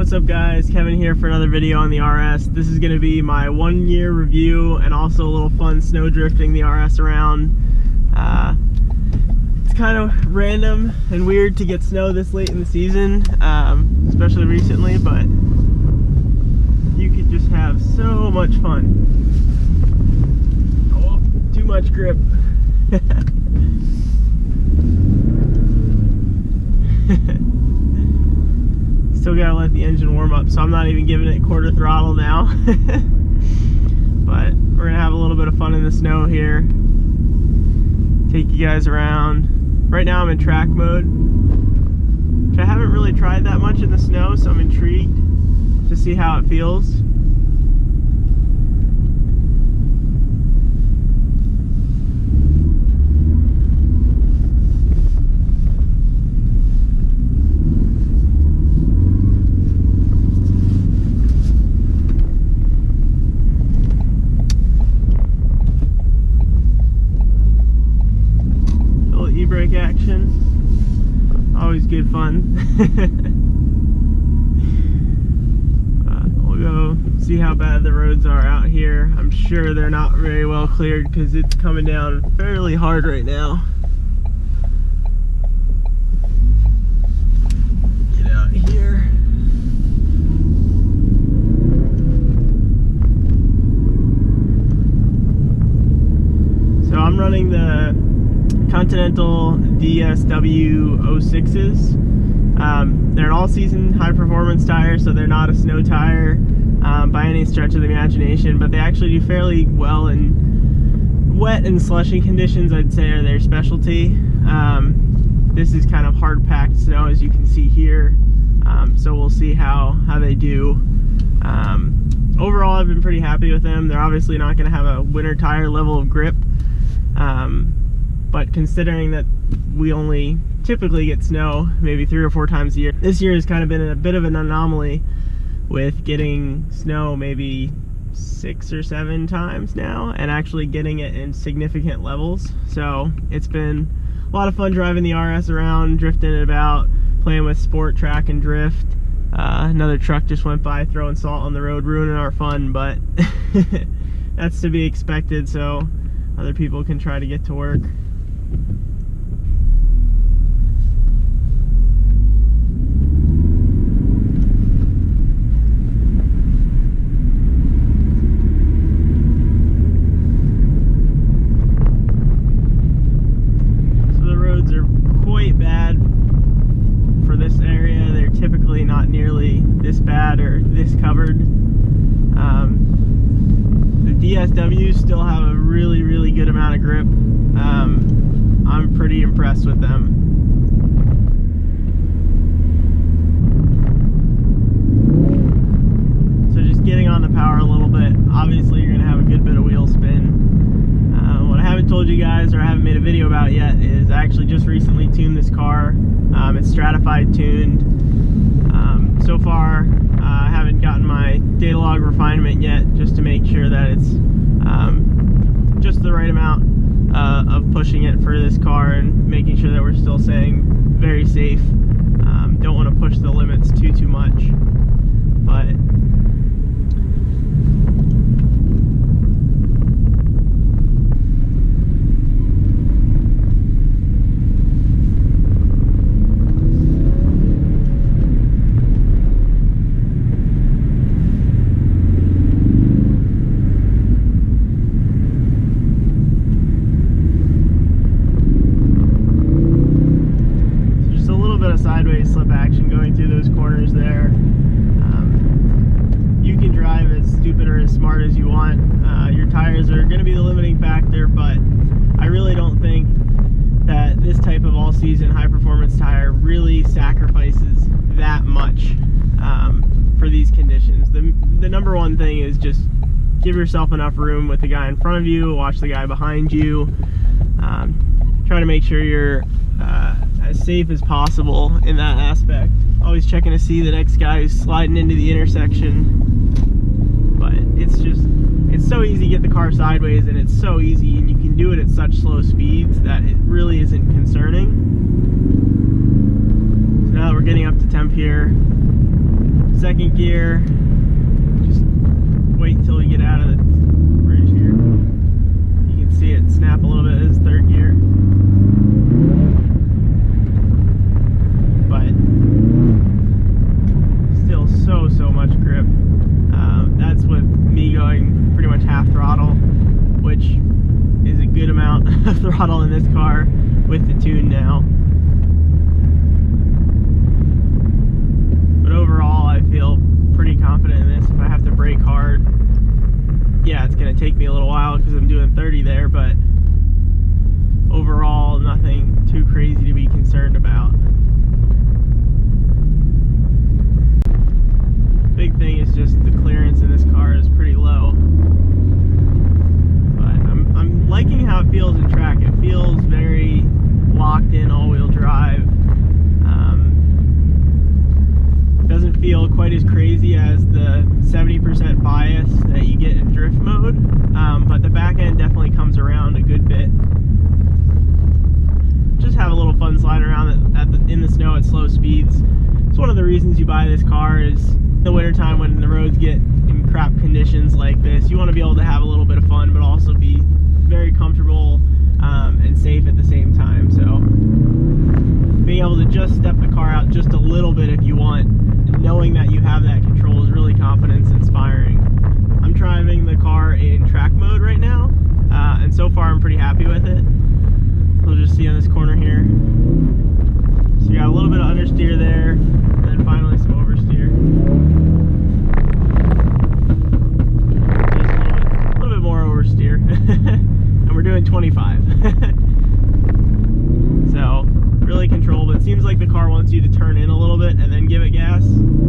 What's up guys, Kevin here for another video on the RS. This is going to be my 1 year review and also a little fun snow drifting the RS around. It's kind of random and weird to get snow this late in the season, especially recently, but you could just have so much fun. Oh, too much grip. Still gotta let the engine warm up, so I'm not even giving it quarter throttle now. But we're gonna have a little bit of fun in the snow here. Take you guys around. Right now I'm in track mode, which I haven't really tried that much in the snow, so I'm intrigued to see how it feels. E-brake action, always good fun. We'll go see how bad the roads are out here. I'm sure they're not very well cleared because it's coming down fairly hard right now. Get out here. So I'm running the Continental DSW 06s. They're an all-season high-performance tire, so they're not a snow tire by any stretch of the imagination, but they actually do fairly well in wet and slushy conditions. I'd say are their specialty. This is kind of hard-packed snow, as you can see here, so we'll see how they do. Overall, I've been pretty happy with them. They're obviously not going to have a winter tire level of grip, but considering that we only typically get snow maybe 3 or 4 times a year, this year has kind of been a bit of an anomaly with getting snow maybe 6 or 7 times now and actually getting it in significant levels. So it's been a lot of fun driving the RS around, drifting it about, playing with sport, track, and drift. Another truck just went by throwing salt on the road, ruining our fun, but that's to be expected, so other people can try to get to work. Typically not nearly this bad or this covered. The DSWs still have a really good amount of grip. I'm pretty impressed with them. So just getting on the power a little bit, obviously you're gonna have a good bit of wheel spin. What I haven't told you guys, or I haven't made a video about yet, is I actually just recently tuned this car. It's stratified tuned. So far, I haven't gotten my data log refinement yet, just to make sure that it's just the right amount of pushing it for this car and making sure that we're still staying very safe. Don't want to push the limits too much, but sideways slip action going through those corners there. You can drive as stupid or as smart as you want. Your tires are going to be the limiting factor, but I really don't think that this type of all-season high-performance tire really sacrifices that much for these conditions. The number one thing is just give yourself enough room with the guy in front of you, watch the guy behind you, try to make sure you're as safe as possible in that aspect. Always checking to see the next guy who's sliding into the intersection. But it's so easy to get the car sideways, and it's so easy, and you can do it at such slow speeds that it really isn't concerning. So now that we're getting up to temp here, second gear. Just wait until we get out of the bridge here. You can see it snap a little bit. This is third gear. But still so much grip. That's with me going pretty much half throttle, which is a good amount of throttle in this car with the tune now. But overall, I feel pretty confident in this. If I have to brake hard, yeah, it's going to take me a little while because I'm doing 30 there, but overall, nothing too crazy to be concerned about. Big thing is just the clearance in this car is pretty low. But I'm liking how it feels in track. It feels very locked in all-wheel drive. Doesn't feel quite as crazy as the 70% bias that you get in drift mode, but the back end definitely comes around a good bit. Just have a little fun sliding around in the snow at slow speeds. It's one of the reasons you buy this car. Is in the wintertime when the roads get in crap conditions like this, you want to be able to have a little bit of fun, but also be very comfortable and safe at the same time. So being able to just step the car out just a little bit if you want, and knowing that you have that control is really confidence inspiring. I'm driving the car in track mode right now, and so far I'm pretty happy with it. We'll just see on this corner here. So you got a little bit of understeer there, and then finally some oversteer. Just a little bit more oversteer. And we're doing 25. So, really controlled, but it seems like the car wants you to turn in a little bit and then give it gas. And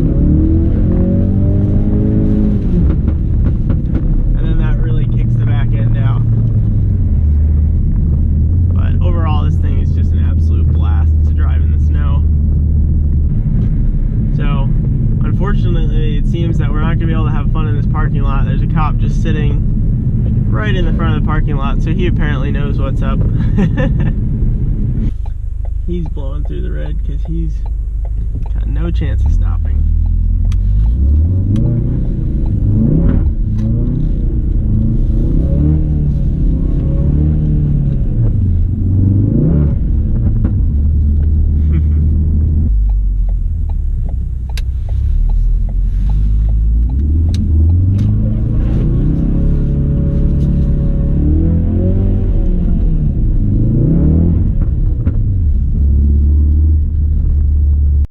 then that really kicks the back end out. But overall, this thing is just an absolute blast to drive in the snow. So, unfortunately, it seems that we're not going to be able to have fun in this parking lot. There's a cop just sitting right in the front of the parking lot, so he apparently knows what's up. He's blowing through the red because he's got no chance of stopping.